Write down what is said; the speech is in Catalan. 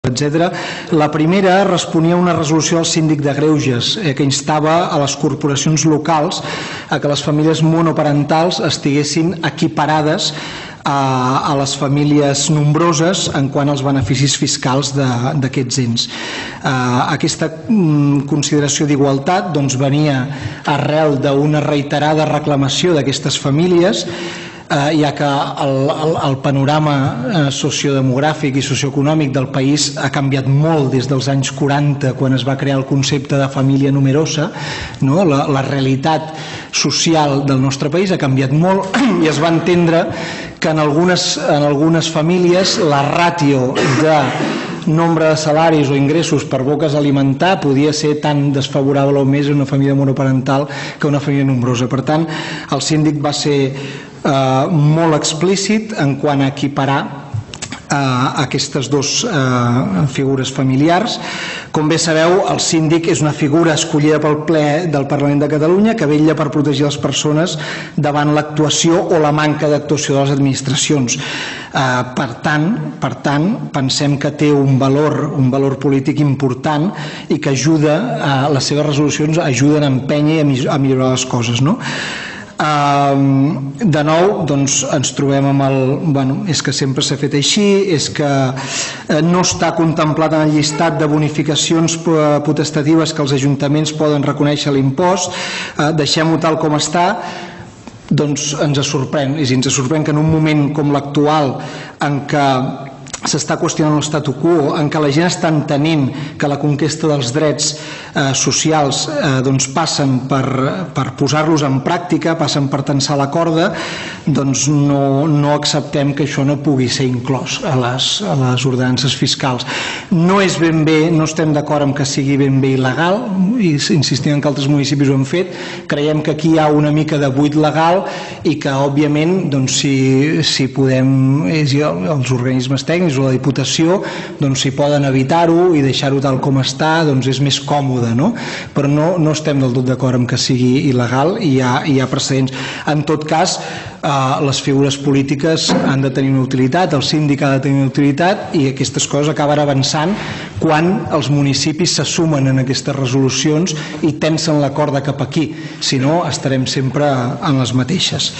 etc. La primera responia a una resolució del síndic de Greuges que instava a les corporacions locals a que les famílies monoparentals estiguessin equiparades a les famílies nombroses en quant als beneficis fiscals d'aquests ens. Aquesta consideració d'igualtat venia arrel d'una reiterada reclamació d'aquestes famílies, ja que el panorama sociodemogràfic i socioeconòmic del país ha canviat molt des dels anys 40, quan es va crear el concepte de família numerosa. La realitat social del nostre país ha canviat molt i es va entendre que en algunes famílies la ràtio de nombre de salaris o ingressos per boques a alimentar podia ser tan desfavorable o més una família monoparental que una família nombrosa. Per tant, el síndic va ser molt explícit en quant a equiparar aquestes dues figures familiars. Com bé sabeu, el síndic és una figura escollida pel ple del Parlament de Catalunya que vetlla per protegir les persones davant l'actuació o la manca d'actuació de les administracions. Per tant, pensem que té un valor polític important i que les seves resolucions ajuden a empènyer i a millorar les coses. De nou, ens trobem amb és que sempre s'ha fet així, és que no està contemplat en el llistat de bonificacions potestatives que els ajuntaments poden reconèixer l'impost, deixem-ho tal com està. Doncs ens sorprèn que en un moment com l'actual, en què s'està qüestionant l'statu quo, en què la gent està entenent que la conquesta dels drets socials passen per posar-los en pràctica, passen per tensar la corda, doncs no acceptem que això no pugui ser inclòs a les ordenances fiscals. No estem d'acord amb que sigui ben bé il·legal, i insistim que altres municipis ho han fet. Creiem que aquí hi ha una mica de buit legal i que, òbviament, si podem, els organismes tècnics o la Diputació, si poden evitar-ho i deixar-ho tal com està, és més còmode, però no estem del tot d'acord amb que sigui il·legal i hi ha precedents. En tot cas, les figures polítiques han de tenir una utilitat, el síndic ha de tenir una utilitat, i aquestes coses acaben avançant quan els municipis se sumen en aquestes resolucions i tensen la corda cap aquí. Si no, estarem sempre en les mateixes.